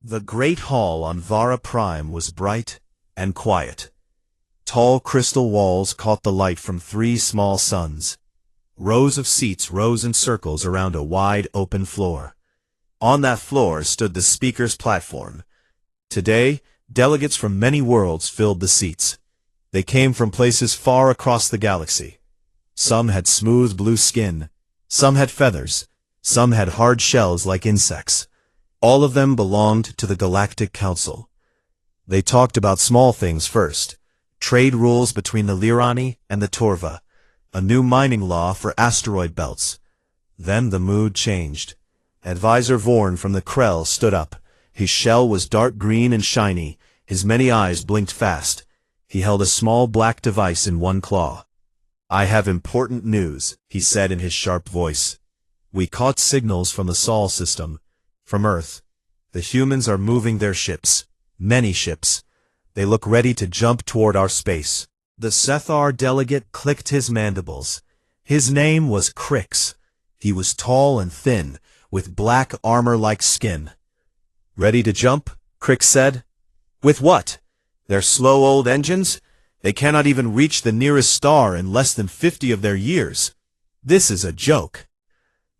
The great hall on Vara Prime was bright and quiet. Tall crystal walls caught the light from 3 small suns. Rows of seats rose in circles around a wide open floor. On that floor stood the speaker's platform. Today, delegates from many worlds filled the seats. They came from places far across the galaxy. Some had smooth blue skin, some had feathers, some had hard shells like insects. All of them belonged to the Galactic Council. They talked about small things first: trade rules between the Lirani and the Torva, a new mining law for asteroid belts. Then the mood changed. Advisor Vorn from the Krell stood up. His shell was dark green and shiny. His many eyes blinked fast. He held a small black device in one claw. "I have important news," he said in his sharp voice. "We caught signals from the Sol system. From Earth. The humans are moving their ships. Many ships. They look ready to jump toward our space." The Sethar delegate clicked his mandibles. His name was Crix. He was tall and thin, with black armor-like skin. "Ready to jump?" Crix said. "With what? Their slow old engines? They cannot even reach the nearest star in less than 50 of their years. This is a joke."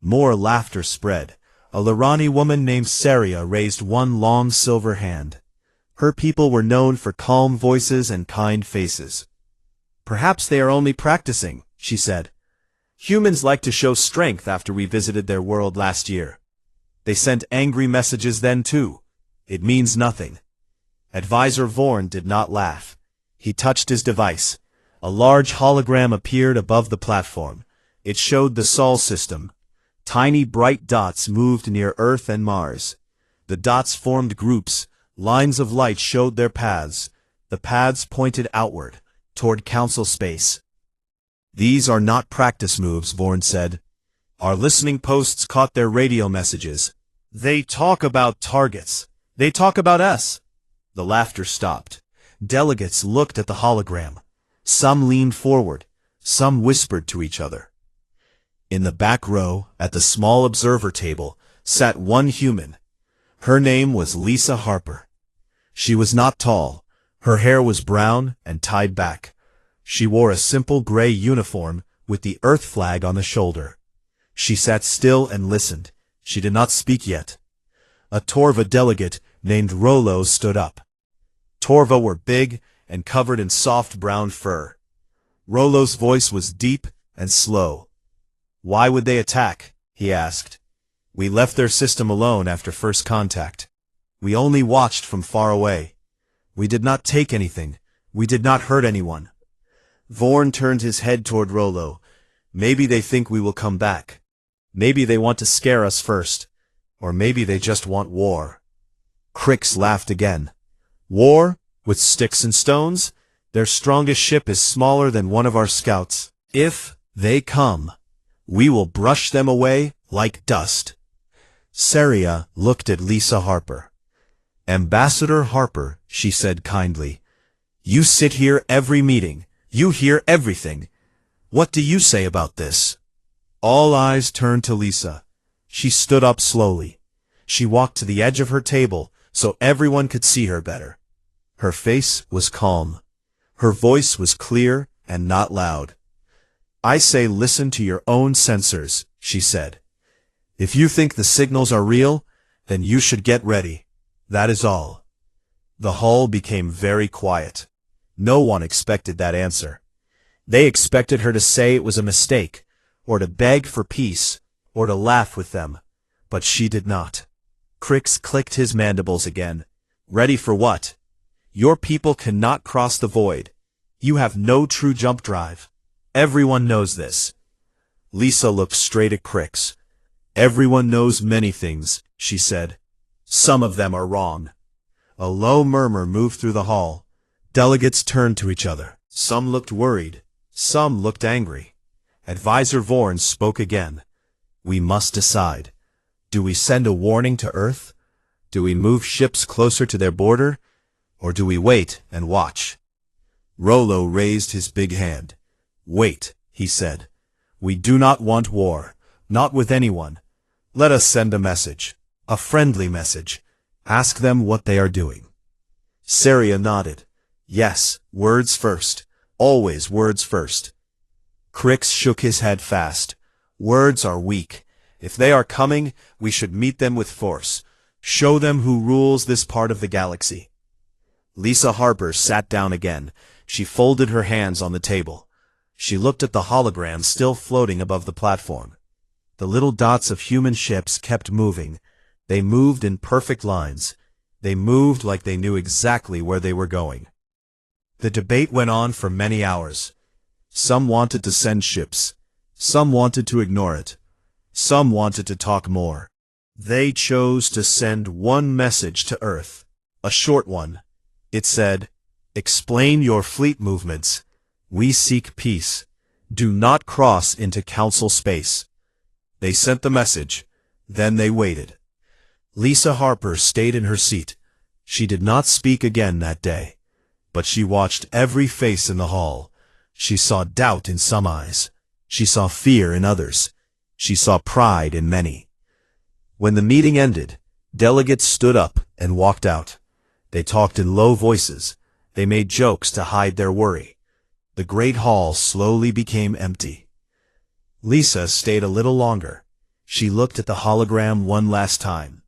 More laughter spread. A Lirani woman named Saria raised one long silver hand. Her people were known for calm voices and kind faces. "Perhaps they are only practicing," she said. "Humans like to show strength after we visited their world last year. They sent angry messages then too. It means nothing." Advisor Vorn did not laugh. He touched his device. A large hologram appeared above the platform. It showed the Sol system. Tiny bright dots moved near Earth and Mars. The dots formed groups. Lines of light showed their paths. The paths pointed outward, toward Council space. "These are not practice moves," Vorn said. "Our listening posts caught their radio messages. They talk about targets. They talk about us." The laughter stopped. Delegates looked at the hologram. Some leaned forward. Some whispered to each other. In the back row, at the small observer table, sat one human. Her name was Lisa Harper. She was not tall. Her hair was brown and tied back. She wore a simple gray uniform with the Earth flag on the shoulder. She sat still and listened. She did not speak yet. A Torva delegate named Rollo stood up. Torva were big and covered in soft brown fur. Rollo's voice was deep and slow. "Why would they attack?" he asked. "We left their system alone after first contact. We only watched from far away. We did not take anything. We did not hurt anyone." Vorn turned his head toward Rollo. "Maybe they think we will come back. Maybe they want to scare us first. Or maybe they just want war." Crix laughed again. "War? With sticks and stones? Their strongest ship is smaller than one of our scouts. If they come, we will brush them away like dust." Saria looked at Lisa Harper. "Ambassador Harper," she said kindly, "you sit here every meeting. You hear everything. What do you say about this?" All eyes turned to Lisa. She stood up slowly. She walked to the edge of her table so everyone could see her better. Her face was calm. Her voice was clear and not loud. "I say listen to your own sensors," she said. "If you think the signals are real, then you should get ready. That is all." The hall became very quiet. No one expected that answer. They expected her to say it was a mistake, or to beg for peace, or to laugh with them. But she did not. Crix clicked his mandibles again. "Ready for what? Your people cannot cross the void. You have no true jump drive. Everyone knows this." Lisa looked straight at Crix. "Everyone knows many things," she said. "Some of them are wrong." A low murmur moved through the hall. Delegates turned to each other. Some looked worried. Some looked angry. Advisor Vorn spoke again. "We must decide. Do we send a warning to Earth? Do we move ships closer to their border? Or do we wait and watch?" Rollo raised his big hand. "Wait," he said. "We do not want war. Not with anyone. Let us send a message. A friendly message. Ask them what they are doing. Saria nodded. Yes, words first. Always words first. Crix shook his head fast. Words are weak. If they are coming, we should meet them with force. Show them who rules this part of the galaxy. Lisa Harper sat down again. She folded her hands on the table. She looked at the hologram still floating above the platform. The little dots of human ships kept moving. They moved in perfect lines. They moved like they knew exactly where they were going. The debate went on for many hours. Some wanted to send ships. Some wanted to ignore it. Some wanted to talk more. They chose to send one message to Earth. A short one. It said, "Explain your fleet movements. We seek peace. Do not cross into Council space." They sent the message. Then they waited. Lisa Harper stayed in her seat. She did not speak again that day. But she watched every face in the hall. She saw doubt in some eyes. She saw fear in others. She saw pride in many. When the meeting ended, delegates stood up and walked out. They talked in low voices. They made jokes to hide their worry. The great hall slowly became empty. Lisa stayed a little longer. She looked at the hologram one last time.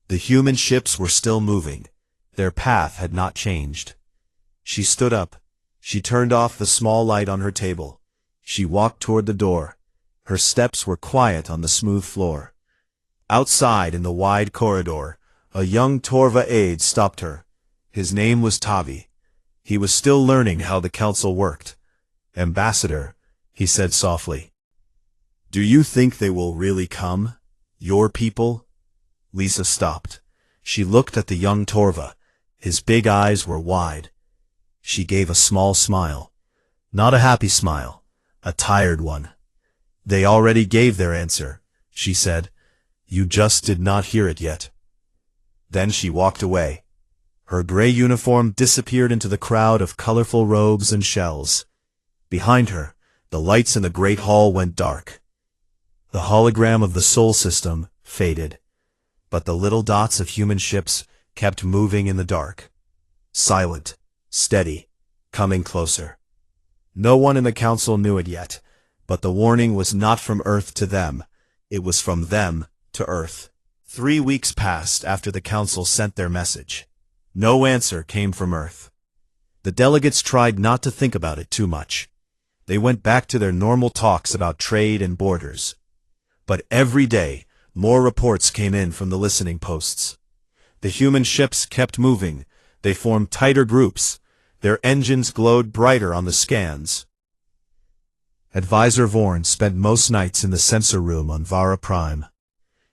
The human ships were still moving. Their path had not changed. She stood up. She turned off the small light on her table. She walked toward the door. Her steps were quiet on the smooth floor. Outside in the wide corridor, a young Torva aide stopped her. His name was Tavi. He was still learning how the council worked. "Ambassador," he said softly. "Do you think they will really come? Your people?" Lisa stopped. She looked at the young Torva. His big eyes were wide. She gave a small smile. Not a happy smile, a tired one. "They already gave their answer," she said. "You just did not hear it yet." Then she walked away. Her gray uniform disappeared into the crowd of colorful robes and shells. Behind her, the lights in the great hall went dark. The hologram of the Sol system faded, but the little dots of human ships kept moving in the dark. Silent, steady, coming closer. No one in the council knew it yet, but the warning was not from Earth to them. It was from them to Earth. 3 weeks passed after the council sent their message. No answer came from Earth. The delegates tried not to think about it too much. They went back to their normal talks about trade and borders. But every day, more reports came in from the listening posts. The human ships kept moving. They formed tighter groups. Their engines glowed brighter on the scans. Advisor Vorn spent most nights in the sensor room on Vara Prime.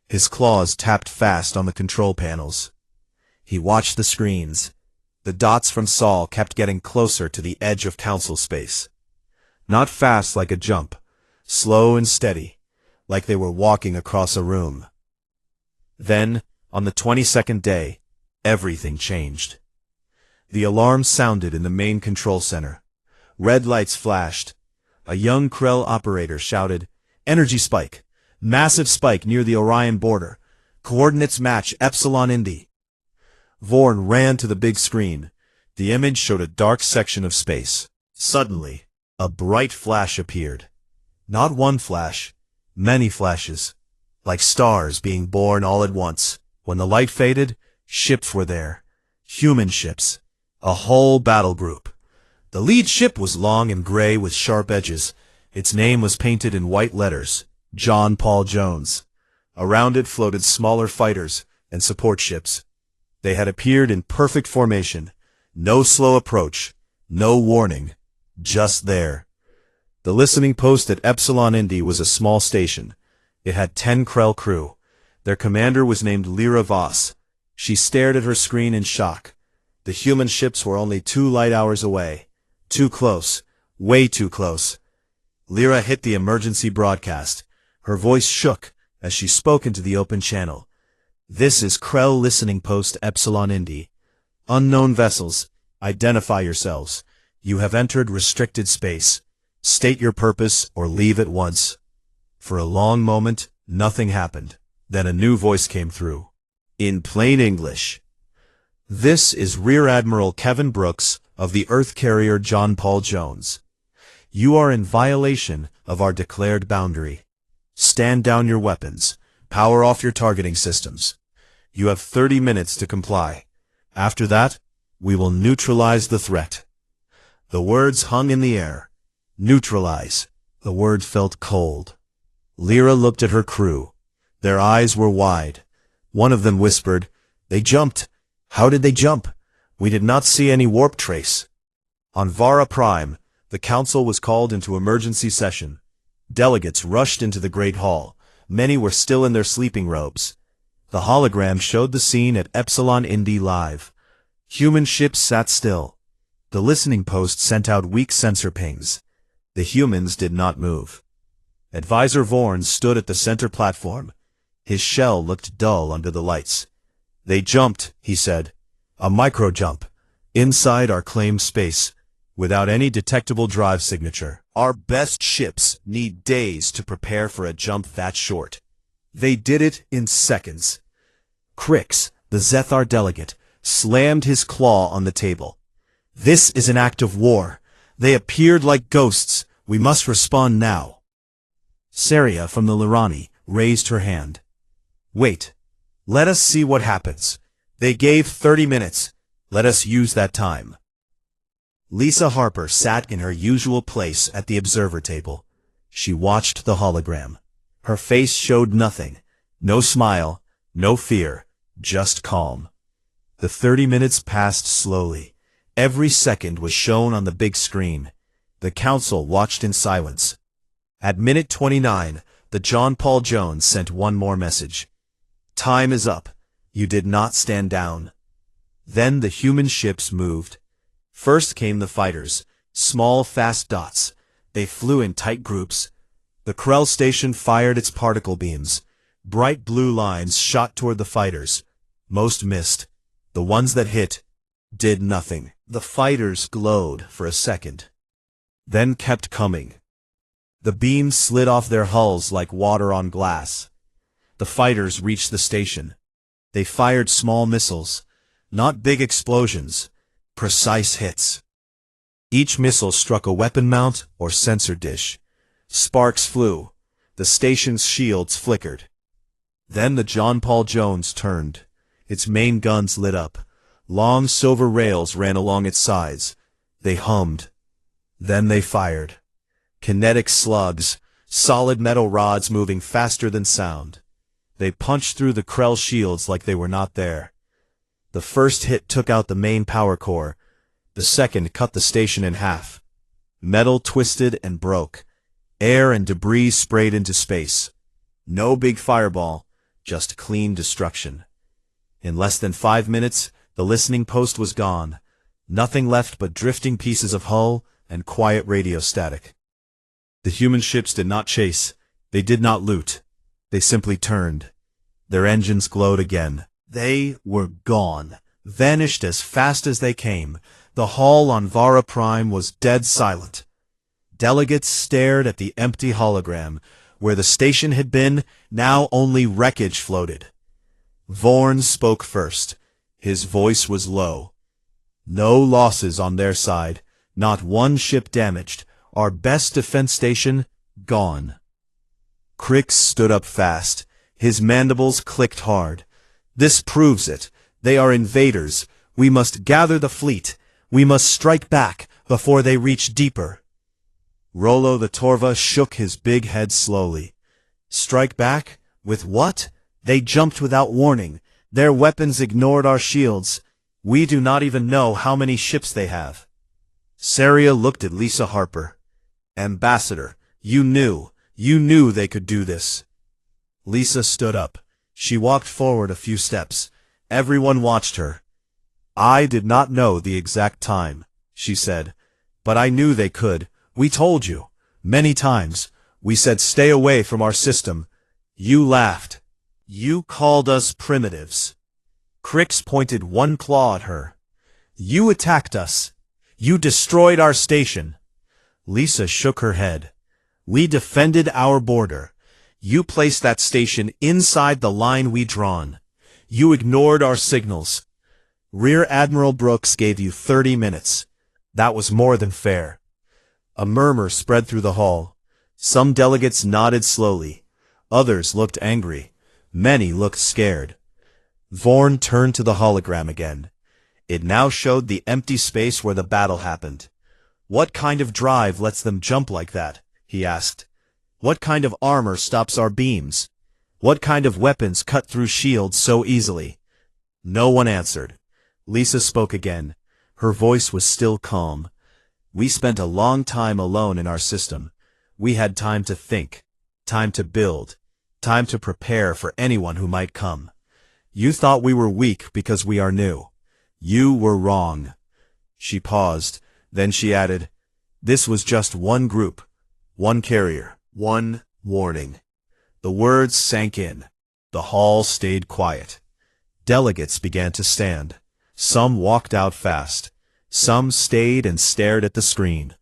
His claws tapped fast on the control panels. He watched the screens. The dots from Sol kept getting closer to the edge of council space. Not fast like a jump, slow and steady, like they were walking across a room. Then, on the 22nd day, everything changed. The alarm sounded in the main control center. Red lights flashed. A young Krell operator shouted, "Energy spike! Massive spike near the Orion border. Coordinates match Epsilon Indi." Vorn ran to the big screen. The image showed a dark section of space. Suddenly, a bright flash appeared. Not one flash, many flashes, like stars being born all at once. When the light faded, ships were there. Human ships. A whole battle group. The lead ship was long and gray with sharp edges. Its name was painted in white letters, John Paul Jones. Around it floated smaller fighters and support ships. They had appeared in perfect formation. No slow approach, no warning, just there. The listening post at Epsilon Indi was a small station. It had 10 Krell crew. Their commander was named Lyra Voss. She stared at her screen in shock. The human ships were only 2 light hours away. Too close. Way too close. Lyra hit the emergency broadcast. Her voice shook as she spoke into the open channel. "This is Krell Listening Post Epsilon Indi. Unknown vessels, identify yourselves. You have entered restricted space. State your purpose or leave at once." For a long moment, nothing happened. Then a new voice came through. In plain English, this is Rear Admiral Kevin Brooks of the Earth Carrier John Paul Jones. You are in violation of our declared boundary. Stand down your weapons. Power off your targeting systems. You have 30 minutes to comply. After that, we will neutralize the threat. The words hung in the air. Neutralize. The word felt cold. Lyra looked at her crew. Their eyes were wide. One of them whispered, "They jumped." "How did they jump?" "We did not see any warp trace." On Vara Prime, the council was called into emergency session. Delegates rushed into the Great Hall. Many were still in their sleeping robes. The hologram showed the scene at Epsilon Indy Live. Human ships sat still. The listening post sent out weak sensor pings. The humans did not move. Advisor Vorn stood at the center platform. His shell looked dull under the lights. "They jumped," he said. "A micro-jump. Inside our claimed space, without any detectable drive signature. Our best ships need days to prepare for a jump that short. They did it in seconds." Crix, the Zethar delegate, slammed his claw on the table. "This is an act of war. They appeared like ghosts. We must respond now." Saria from the Lirani raised her hand. "Wait. Let us see what happens. They gave 30 minutes. Let us use that time." Lisa Harper sat in her usual place at the observer table. She watched the hologram. Her face showed nothing. No smile, no fear, just calm. The 30 minutes passed slowly. Every second was shown on the big screen. The council watched in silence. At minute 29, the John Paul Jones sent one more message. "Time is up. You did not stand down." Then the human ships moved. First came the fighters, small, fast dots. They flew in tight groups. The Krell station fired its particle beams. Bright blue lines shot toward the fighters. Most missed. The ones that hit did nothing. The fighters glowed for a second, then kept coming. The beams slid off their hulls like water on glass. The fighters reached the station. They fired small missiles, not big explosions, precise hits. Each missile struck a weapon mount or sensor dish. Sparks flew. The station's shields flickered. Then the John Paul Jones turned. Its main guns lit up. Long silver rails ran along its sides. They hummed. Then they fired. Kinetic slugs, solid metal rods moving faster than sound. They punched through the Krell shields like they were not there. The first hit took out the main power core. The second cut the station in half. Metal twisted and broke. Air and debris sprayed into space. No big fireball, just clean destruction. In less than 5 minutes, the listening post was gone. Nothing left but drifting pieces of hull and quiet radio static. The human ships did not chase. They did not loot. They simply turned. Their engines glowed again. They were gone, vanished as fast as they came. The hall on Vara Prime was dead silent. Delegates stared at the empty hologram. Where the station had been, now only wreckage floated. Vorn spoke first. His voice was low. "No losses on their side. Not one ship damaged. Our best defense station, gone." Crix stood up fast. His mandibles clicked hard. "This proves it. They are invaders. We must gather the fleet. We must strike back before they reach deeper." Rollo the Torva shook his big head slowly. "Strike back? With what? They jumped without warning. Their weapons ignored our shields. We do not even know how many ships they have." Saria looked at Lisa Harper. "Ambassador, you knew they could do this." Lisa stood up. She walked forward a few steps. Everyone watched her. "I did not know the exact time," she said, "but I knew they could. We told you. Many times. We said stay away from our system. You laughed. You called us primitives." Crix pointed one claw at her. "You attacked us. You destroyed our station." Lisa shook her head. "We defended our border. You placed that station inside the line we drawn. You ignored our signals. Rear Admiral Brooks gave you 30 minutes. That was more than fair. A murmur spread through the hall. Some delegates nodded slowly. Others looked angry. Many looked scared. Vorn turned to the hologram again. It now showed the empty space where the battle happened. What kind of drive lets them jump like that? He asked. What kind of armor stops our beams? What kind of weapons cut through shields so easily? No one answered. Lisa spoke again. Her voice was still calm. We spent a long time alone in our system. We had time to think, time to build, time to prepare for anyone who might come. You thought we were weak because we are new. You were wrong. She paused, then she added, this was just one group, one carrier, one warning. The words sank in. The hall stayed quiet. Delegates began to stand. Some walked out fast. Some stayed and stared at the screen.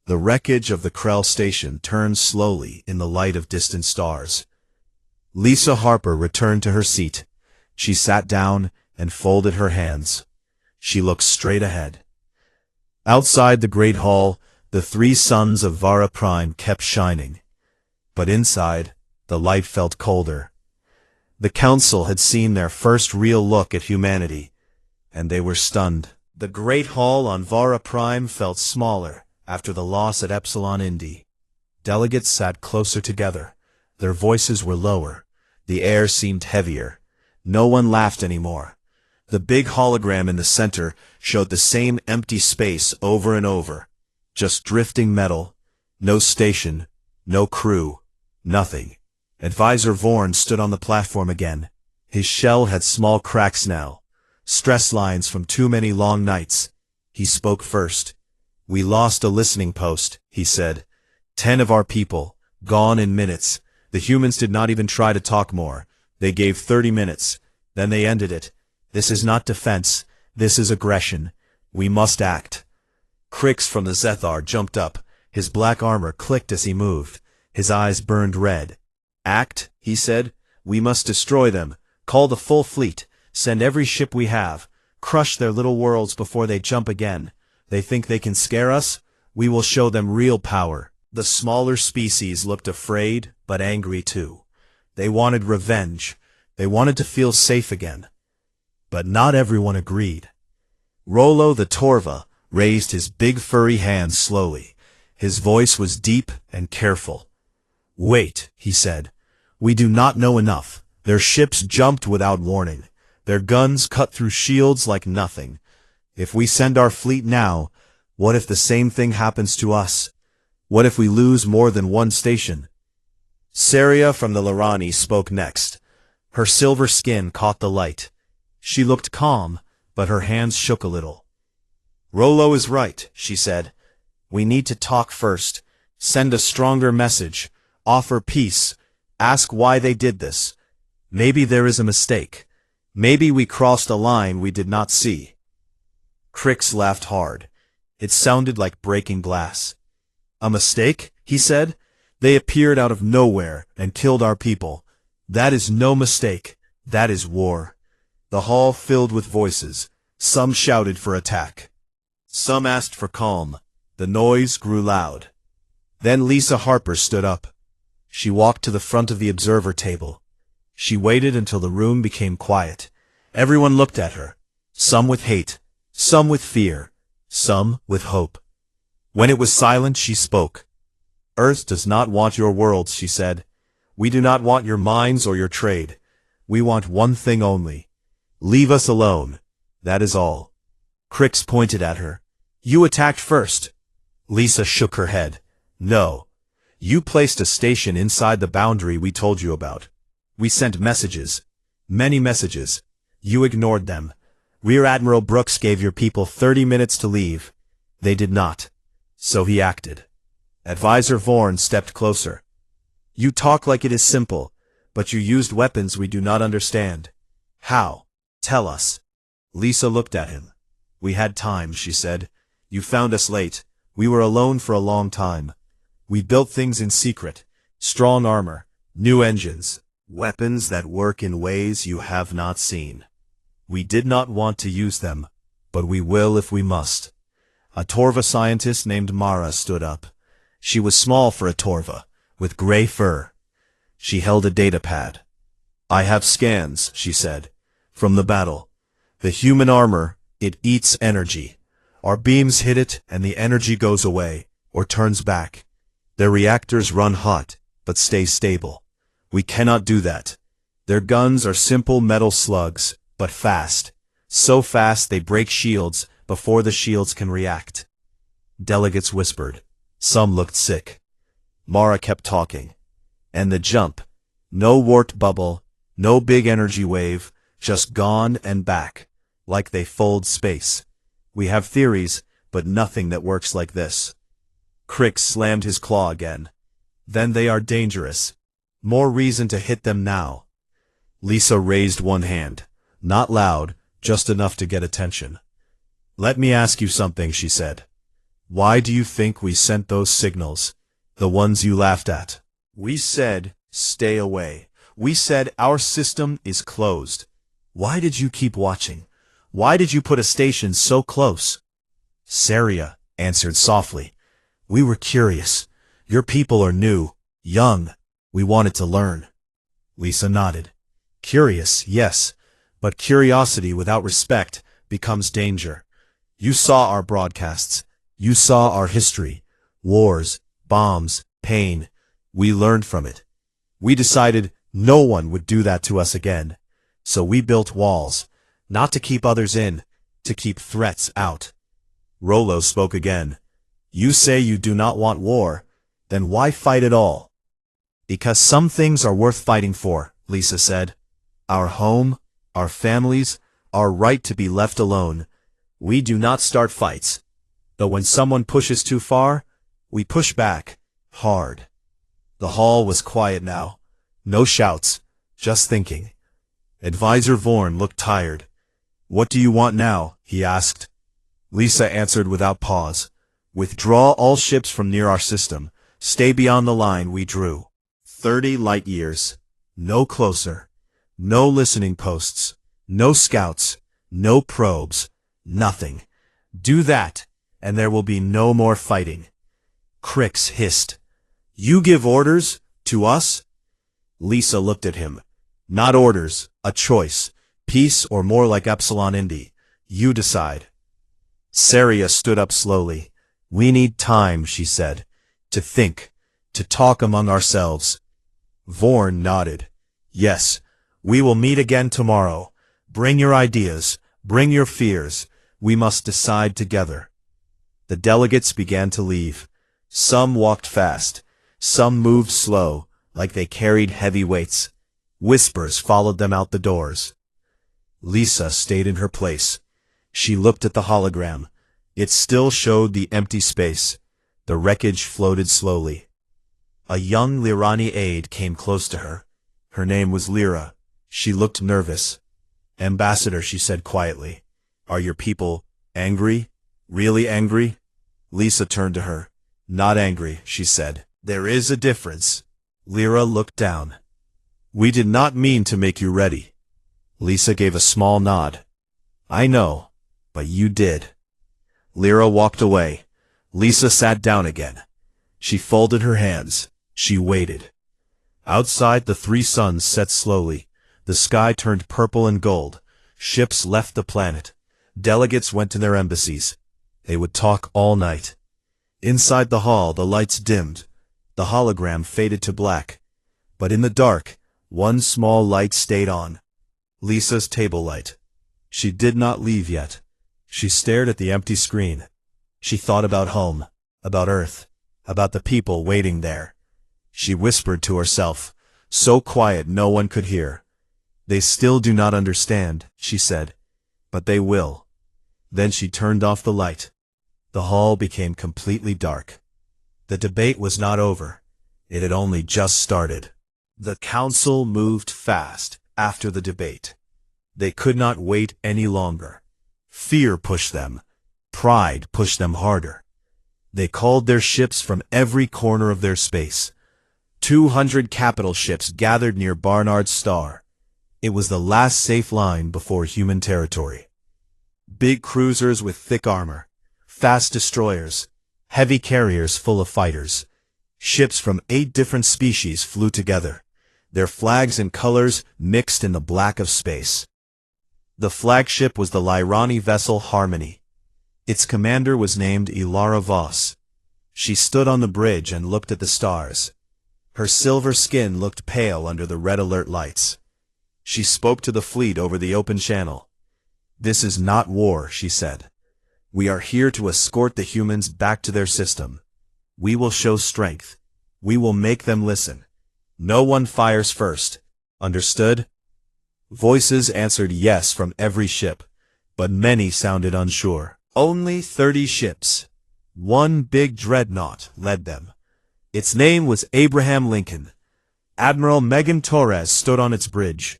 The wreckage of the Krell station turned slowly in the light of distant stars. Lisa Harper returned to her seat. She sat down and folded her hands. She looked straight ahead. Outside the great hall, the three suns of Vara Prime kept shining. But inside, the light felt colder. The council had seen their first real look at humanity, and they were stunned. The great hall on Vara Prime felt smaller after the loss at Epsilon Indi. Delegates sat closer together. Their voices were lower. The air seemed heavier. No one laughed anymore. The big hologram in the center showed the same empty space over and over. Just drifting metal. No station. No crew. Nothing. Advisor Vorn stood on the platform again. His shell had small cracks now. Stress lines from too many long nights. He spoke first. We lost a listening post, he said. 10 of our people, gone in minutes. The humans did not even try to talk more. They gave 30 minutes. Then they ended it. This is not defense. This is aggression. We must act. Crix from the Zethar jumped up. His black armor clicked as he moved. His eyes burned red. Act, he said. We must destroy them. Call the full fleet. Send every ship we have. Crush their little worlds before they jump again. They think they can scare us? We will show them real power. The smaller species looked afraid, but angry too. They wanted revenge. They wanted to feel safe again. But not everyone agreed. Rollo the Torva raised his big furry hands slowly. His voice was deep and careful. Wait, he said. We do not know enough. Their ships jumped without warning. Their guns cut through shields like nothing. If we send our fleet now, what if the same thing happens to us? What if we lose more than one station? Saria from the Lorani spoke next. Her silver skin caught the light. She looked calm, but her hands shook a little. Rollo is right, she said. We need to talk first. Send a stronger message. Offer peace. Ask why they did this. Maybe there is a mistake. Maybe we crossed a line we did not see. Crix laughed hard. It sounded like breaking glass. A mistake? He said. They appeared out of nowhere and killed our people. That is no mistake. That is war. The hall filled with voices. Some shouted for attack. Some asked for calm. The noise grew loud. Then Lisa Harper stood up. She walked to the front of the observer table. She waited until the room became quiet. Everyone looked at her. Some with hate. Some with fear. Some with hope. When it was silent, she spoke. Earth does not want your worlds, she said. We do not want your mines or your trade. We want one thing only. Leave us alone. That is all. Crix pointed at her. You attacked first. Lisa shook her head. No. You placed a station inside the boundary we told you about. We sent messages. Many messages. You ignored them. Rear Admiral Brooks gave your people 30 minutes to leave. They did not. So he acted. Advisor Vorn stepped closer. You talk like it is simple, but you used weapons we do not understand. How? Tell us. Lisa looked at him. We had time, she said. You found us late. We were alone for a long time. We built things in secret. Strong armor. New engines. Weapons that work in ways you have not seen. We did not want to use them, but we will if we must. A Torva scientist named Mara stood up. She was small for a Torva, with gray fur. She held a datapad. I have scans, she said, from the battle. The human armor, it eats energy. Our beams hit it and the energy goes away, or turns back. Their reactors run hot, but stay stable. We cannot do that. Their guns are simple metal slugs, but fast. So fast they break shields before the shields can react. Delegates whispered. Some looked sick. Mara kept talking. And the jump. No warped bubble, no big energy wave, just gone and back, like they fold space. We have theories, but nothing that works like this. Crick slammed his claw again. Then they are dangerous. More reason to hit them now. Lisa raised one hand. Not loud, just enough to get attention. Let me ask you something, she said. Why do you think we sent those signals? The ones you laughed at. We said, stay away. We said our system is closed. Why did you keep watching? Why did you put a station so close? Saria answered softly. We were curious. Your people are new, young. We wanted to learn. Lisa nodded. Curious, yes, but curiosity without respect becomes danger. You saw our broadcasts. You saw our history. Wars, bombs, pain. We learned from it. We decided no one would do that to us again. So we built walls, not to keep others in, to keep threats out. Rollo spoke again. You say you do not want war, then why fight at all? Because some things are worth fighting for, Lisa said. Our home, our families, our right to be left alone. We do not start fights. But when someone pushes too far, we push back, hard. The hall was quiet now. No shouts, just thinking. Advisor Vorn looked tired. What do you want now? He asked. Lisa answered without pause. Withdraw all ships from near our system. Stay beyond the line we drew. 30 light years. No closer. No listening posts. No scouts. No probes. Nothing. Do that, and there will be no more fighting. Crix hissed. You give orders? To us? Lisa looked at him. Not orders, a choice. Peace or more like Epsilon Indy. You decide. Saria stood up slowly. We need time, she said. To think. To talk among ourselves. Vorn nodded. Yes, we will meet again tomorrow. Bring your ideas. Bring your fears. We must decide together. The delegates began to leave. Some walked fast. Some moved slow, like they carried heavy weights. Whispers followed them out the doors. Lisa stayed in her place. She looked at the hologram. It still showed the empty space. The wreckage floated slowly. A young Lirani aide came close to her. Her name was Lyra. She looked nervous. Ambassador, she said quietly. Are your people angry? Really angry? Lisa turned to her. Not angry, she said. There is a difference. Lyra looked down. We did not mean to make you ready. Lisa gave a small nod. I know, but you did. Lyra walked away. Lisa sat down again. She folded her hands. She waited. Outside, the three suns set slowly. The sky turned purple and gold. Ships left the planet. Delegates went to their embassies. They would talk all night. Inside the hall, the lights dimmed. The hologram faded to black. But in the dark, one small light stayed on. Lisa's table light. She did not leave yet. She stared at the empty screen. She thought about home, about Earth, about the people waiting there. She whispered to herself, so quiet no one could hear. They still do not understand, she said, but they will. Then she turned off the light. The hall became completely dark. The debate was not over. It had only just started. The council moved fast after the debate. They could not wait any longer. Fear pushed them. Pride pushed them harder. They called their ships from every corner of their space. 200 capital ships gathered near Barnard's Star. It was the last safe line before human territory. Big cruisers with thick armor, fast destroyers, heavy carriers full of fighters. Ships from 8 different species flew together, their flags and colors mixed in the black of space. The flagship was the Lyrani vessel Harmony. Its commander was named Ilara Voss. She stood on the bridge and looked at the stars. Her silver skin looked pale under the red alert lights. She spoke to the fleet over the open channel. "This is not war," she said. "We are here to escort the humans back to their system. We will show strength. We will make them listen. No one fires first. Understood?" Voices answered yes from every ship, but many sounded unsure. Only 30 ships. One big dreadnought led them. Its name was Abraham Lincoln. Admiral Megan Torres stood on its bridge.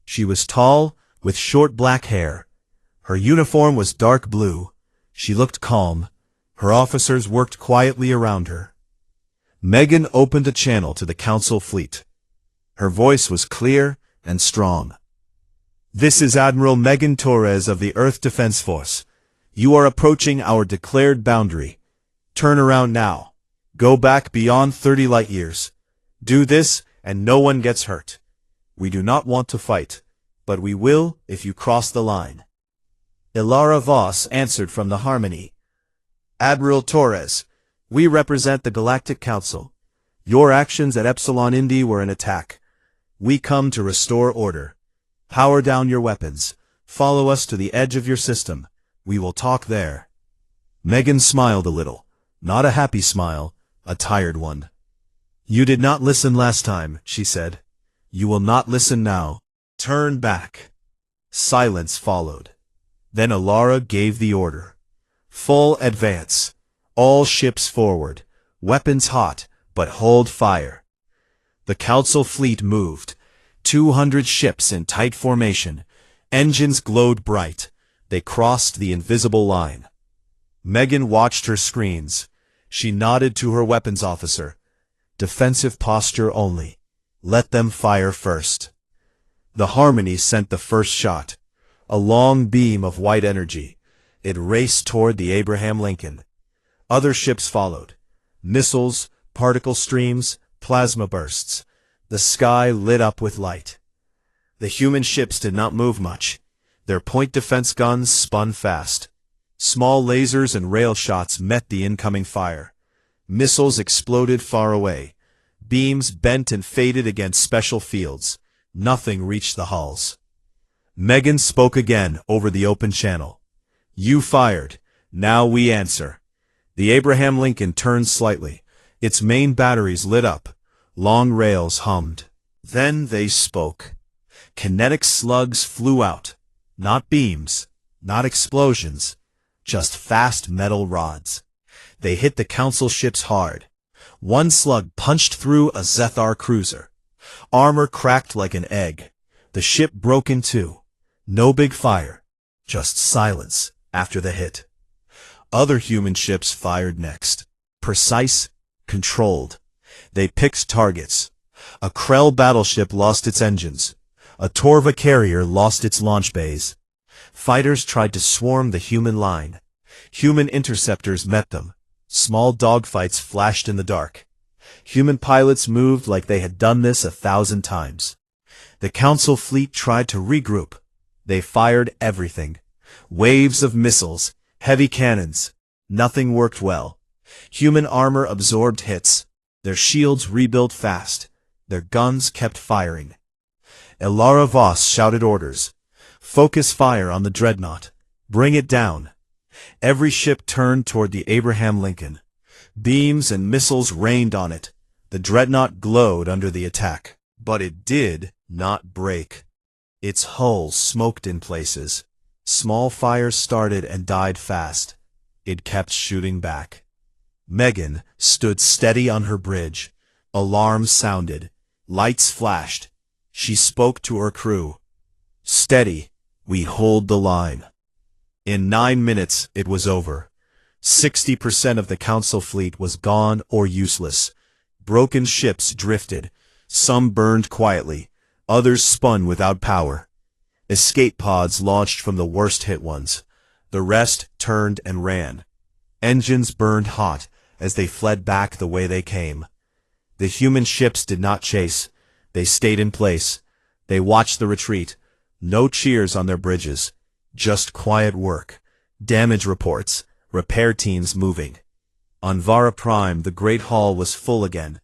She was tall, with short black hair. Her uniform was dark blue. She looked calm. Her officers worked quietly around her. Megan opened a channel to the Council fleet. Her voice was clear and strong. "This is Admiral Megan Torres of the Earth Defense Force. You are approaching our declared boundary. Turn around now. Go back beyond 30 light years. Do this and no one gets hurt. We do not want to fight, but we will if you cross the line." Ilara Voss answered from the Harmony. "Admiral Torres, we represent the Galactic Council. Your actions at Epsilon Indi were an attack. We come to restore order. Power down your weapons. Follow us to the edge of your system. We will talk there." Megan smiled a little. Not a happy smile, a tired one. "You did not listen last time," she said. "You will not listen now. Turn back." Silence followed. Then Ilara gave the order. "Full advance. All ships forward. Weapons hot, but hold fire." The Council fleet moved. 200 ships in tight formation. Engines glowed bright. They crossed the invisible line. Megan watched her screens. She nodded to her weapons officer. "Defensive posture only. Let them fire first." The Harmony sent the first shot. A long beam of white energy. It raced toward the Abraham Lincoln. Other ships followed. Missiles, particle streams, plasma bursts. The sky lit up with light. The human ships did not move much. Their point defense guns spun fast. Small lasers and rail shots met the incoming fire. Missiles exploded far away. Beams bent and faded against special fields. Nothing reached the hulls. Megan spoke again over the open channel. "You fired. Now we answer." The Abraham Lincoln turned slightly. Its main batteries lit up. Long rails hummed. Then they spoke. Kinetic slugs flew out. Not beams, not explosions, just fast metal rods. They hit the Council ships hard. One slug punched through a Zethar cruiser. Armor cracked like an egg. The ship broke in two. No big fire, just silence after the hit. Other human ships fired next. Precise, controlled. They picked targets. A Krell battleship lost its engines. A Torva carrier lost its launch bays. Fighters tried to swarm the human line. Human interceptors met them. Small dogfights flashed in the dark. Human pilots moved like they had done this 1,000 times. The Council fleet tried to regroup. They fired everything. Waves of missiles, heavy cannons. Nothing worked well. Human armor absorbed hits. Their shields rebuilt fast. Their guns kept firing. Ilara Voss shouted orders. "Focus fire on the dreadnought. Bring it down." Every ship turned toward the Abraham Lincoln. Beams and missiles rained on it. The dreadnought glowed under the attack. But it did not break. Its hull smoked in places. Small fires started and died fast. It kept shooting back. Megan stood steady on her bridge. Alarms sounded. Lights flashed. She spoke to her crew. "Steady. We hold the line." In 9 minutes, it was over. 60% of the Council fleet was gone or useless. Broken ships drifted. Some burned quietly. Others spun without power. Escape pods launched from the worst-hit ones. The rest turned and ran. Engines burned hot as they fled back the way they came. The human ships did not chase. They stayed in place. They watched the retreat. No cheers on their bridges. Just quiet work. Damage reports. Repair teams moving. On Vara Prime, the Great Hall was full again.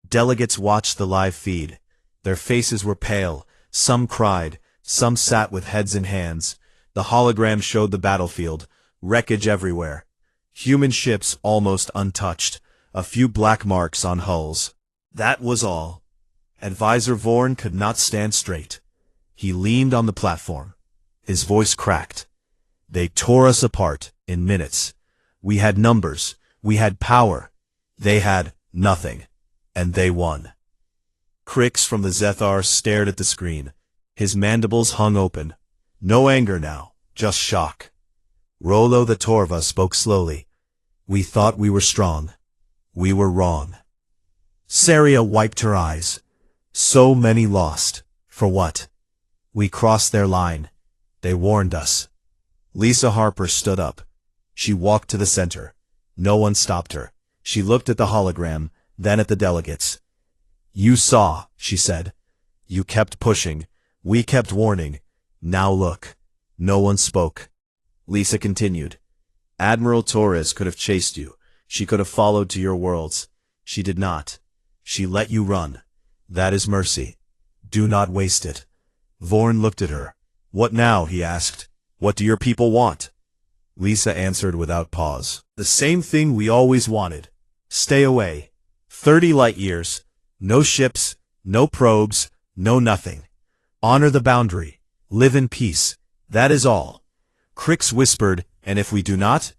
Delegates watched the live feed. Their faces were pale. Some cried. Some sat with heads in hands. The hologram showed the battlefield. Wreckage everywhere. Human ships almost untouched. A few black marks on hulls. That was all. Advisor Vorn could not stand straight. He leaned on the platform. His voice cracked. They tore us apart in minutes. We had numbers. We had power. They had nothing. And they won. Crix from the Zethar stared at the screen. His mandibles hung open. No anger now, just shock. Rollo the Torva spoke slowly. We thought we were strong. We were wrong. Saria wiped her eyes. So many lost. For what? We crossed their line. They warned us. Lisa Harper stood up. She walked to the center. No one stopped her. She looked at the hologram, then at the delegates. You saw, she said. You kept pushing. We kept warning. Now look. No one spoke. Lisa continued. Admiral Torres could have chased you. She could have followed to your worlds. She did not. She let you run. That is mercy. Do not waste it. Vorn looked at her. What now? He asked. What do your people want? Lisa answered without pause. The same thing we always wanted. Stay away. 30 light years. No ships, no probes, no nothing. Honor the boundary. Live in peace. That is all. Crix whispered, and if we do not?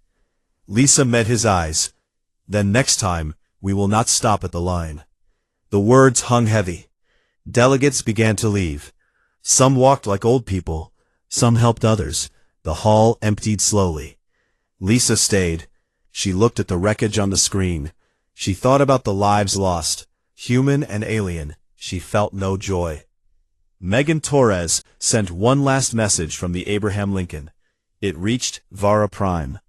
Lisa met his eyes. Then next time, we will not stop at the line. The words hung heavy. Delegates began to leave. Some walked like old people. Some helped others. The hall emptied slowly. Lisa stayed. She looked at the wreckage on the screen. She thought about the lives lost, human and alien. She felt no joy. Megan Torres sent one last message from the Abraham Lincoln. It reached Vara Prime.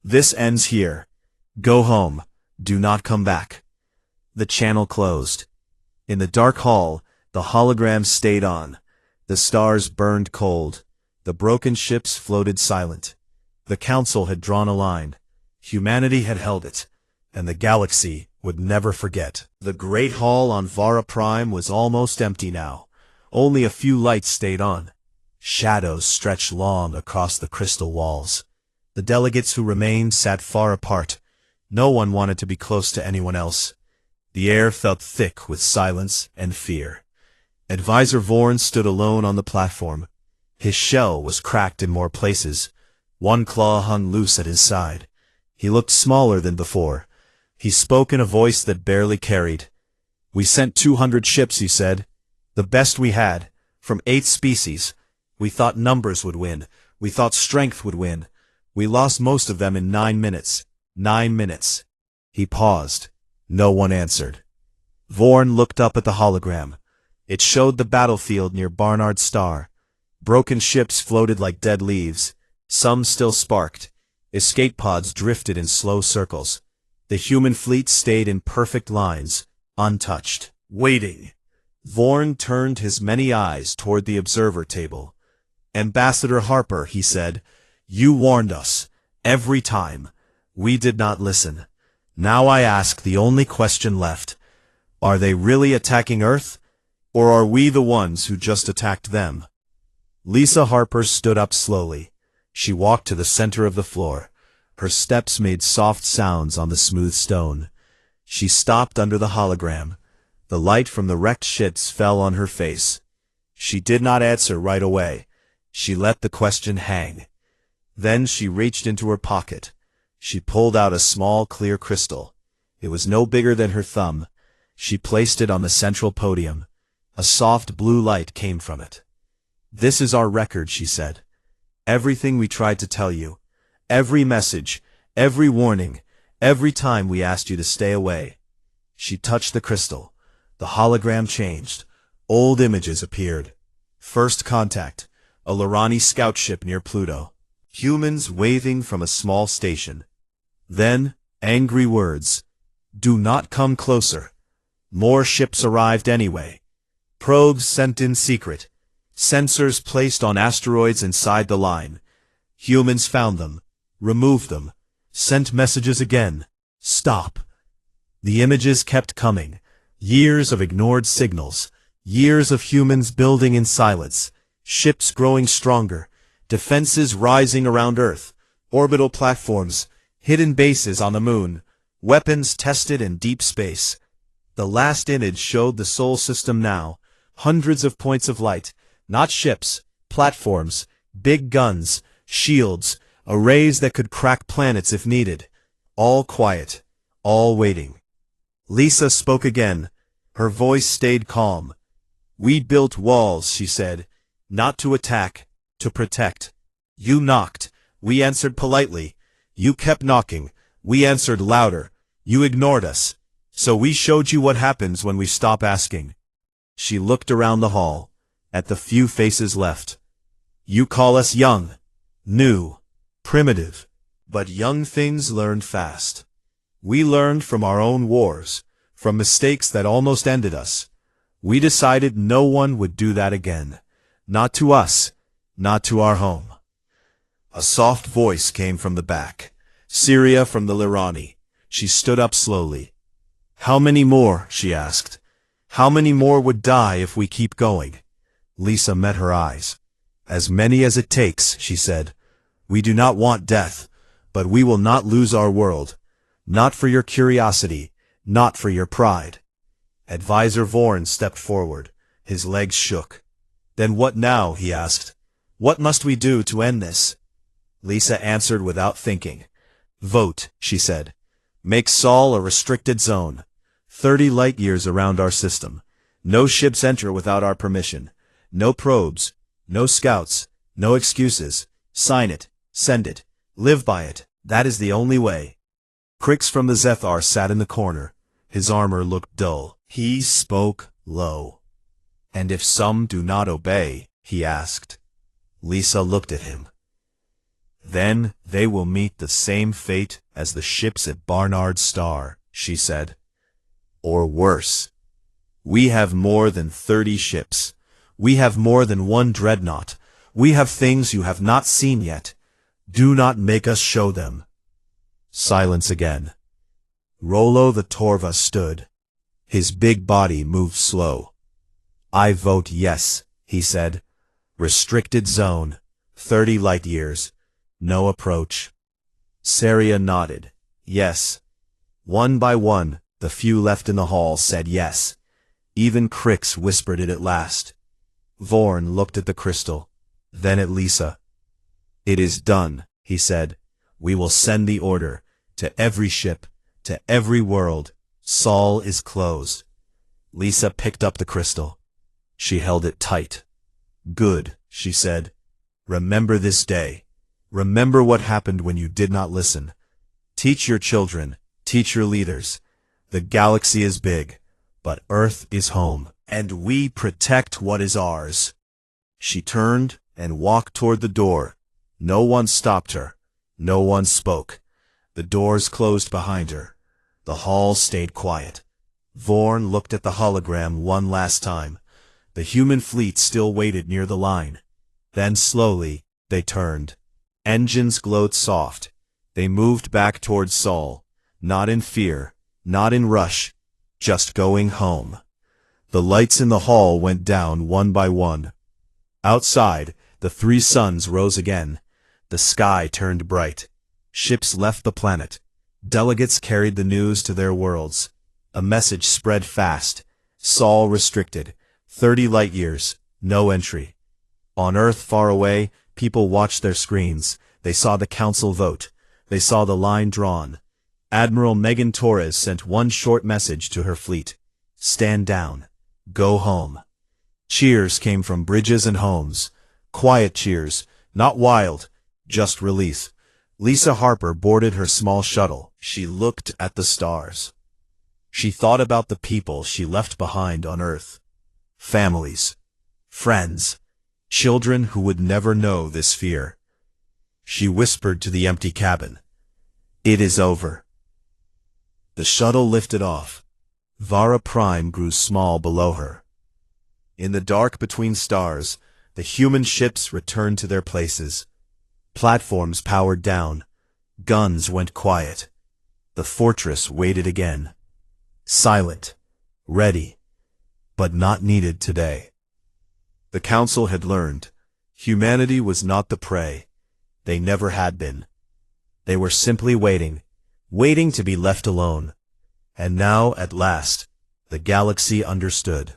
This ends here. Go home. Do not come back. The channel closed. In the dark hall, the hologram stayed on. The stars burned cold. The broken ships floated silent. The council had drawn a line. Humanity had held it, and the galaxy would never forget. The great hall on Vara Prime was almost empty now. Only a few lights stayed on. Shadows stretched long across the crystal walls. The delegates who remained sat far apart. No one wanted to be close to anyone else. The air felt thick with silence and fear. Advisor Vorn stood alone on the platform. His shell was cracked in more places. One claw hung loose at his side. He looked smaller than before. He spoke in a voice that barely carried. We sent 200 ships, he said. The best we had, from 8 species. We thought numbers would win. We thought strength would win. We lost most of them in 9 minutes. 9 minutes. He paused. No one answered. Vorn looked up at the hologram. It showed the battlefield near Barnard Star. Broken ships floated like dead leaves. Some still sparked. Escape pods drifted in slow circles. The human fleet stayed in perfect lines, untouched, waiting. Vorn turned his many eyes toward the observer table. Ambassador Harper, he said, you warned us. Every time. We did not listen. Now I ask the only question left. Are they really attacking Earth? Or are we the ones who just attacked them? Lisa Harper stood up slowly. She walked to the center of the floor. Her steps made soft sounds on the smooth stone. She stopped under the hologram. The light from the wrecked ships fell on her face. She did not answer right away. She let the question hang. Then she reached into her pocket. She pulled out a small clear crystal. It was no bigger than her thumb. She placed it on the central podium. A soft blue light came from it. This is our record, she said. Everything we tried to tell you. Every message, every warning, every time we asked you to stay away. She touched the crystal. The hologram changed. Old images appeared. First contact, a Lorani scout ship near Pluto. Humans waving from a small station. Then, angry words. Do not come closer. More ships arrived anyway. Probes sent in secret. Sensors placed on asteroids inside the line. Humans found them, removed them, sent messages again. Stop. The images kept coming. Years of ignored signals. Years of humans building in silence. Ships growing stronger. Defenses rising around Earth. Orbital platforms. Hidden bases on the moon. Weapons tested in deep space. The last image showed the Sol system now. Hundreds of points of light. Not ships, platforms, big guns, shields, arrays that could crack planets if needed. All quiet. All waiting. Lisa spoke again. Her voice stayed calm. We built walls, she said. Not to attack, to protect. You knocked. We answered politely. You kept knocking. We answered louder. You ignored us. So we showed you what happens when we stop asking. She looked around the hall, at the few faces left. You call us young, new, primitive. But young things learn fast. We learned from our own wars, from mistakes that almost ended us. We decided no one would do that again. Not to us, not to our home. A soft voice came from the back. Syria from the Lirani. She stood up slowly. How many more? She asked. How many more would die if we keep going? Lisa met her eyes. As many as it takes, she said. We do not want death, but we will not lose our world. Not for your curiosity, not for your pride. Advisor Vorn stepped forward. His legs shook. Then what now? He asked. What must we do to end this? Lisa answered without thinking. Vote, she said. Make Sol a restricted zone. 30 light-years around our system. No ships enter without our permission. No probes. No scouts. No excuses. Sign it. Send it. Live by it. That is the only way. Crix from the Zethar sat in the corner. His armor looked dull. He spoke low. And if some do not obey, he asked. Lisa looked at him. Then they will meet the same fate as the ships at Barnard Star, she said. Or worse. We have more than 30 ships. We have more than one dreadnought. We have things you have not seen yet. Do not make us show them. Silence again. Rollo the Torva stood. His big body moved slow. I vote yes, he said. Restricted zone. 30 light-years. No approach. Saria nodded. Yes. One by one, the few left in the hall said yes. Even Crix whispered it at last. Vorn looked at the crystal, then at Lisa. It is done, he said. We will send the order to every ship, to every world. Sol is closed. Lisa picked up the crystal. She held it tight. Good, she said. Remember this day. Remember what happened when you did not listen. Teach your children, teach your leaders. The galaxy is big, but Earth is home, and we protect what is ours. She turned and walked toward the door. No one stopped her. No one spoke. The doors closed behind her. The hall stayed quiet. Vorn looked at the hologram one last time. The human fleet still waited near the line. Then slowly, they turned. Engines glowed soft. They moved back toward Sol, not in fear, not in rush, just going home. The lights in the hall went down one by one. Outside, the 3 suns rose again. The sky turned bright. Ships left the planet. Delegates carried the news to their worlds. A message spread fast. Sol restricted. 30 light-years. No entry. On Earth far away, people watched their screens. They saw the council vote. They saw the line drawn. Admiral Megan Torres sent one short message to her fleet. Stand down. Go home. Cheers came from bridges and homes. Quiet cheers, not wild, just relief. Lisa Harper boarded her small shuttle. She looked at the stars. She thought about the people she left behind on Earth. Families, friends, children who would never know this fear. She whispered to the empty cabin, "It is over." The shuttle lifted off. Vara Prime grew small below her. In the dark between stars, the human ships returned to their places. Platforms powered down. Guns went quiet. The fortress waited again. Silent, ready, but not needed today. The Council had learned. Humanity was not the prey. They never had been. They were simply waiting, waiting to be left alone. And now, at last, the galaxy understood.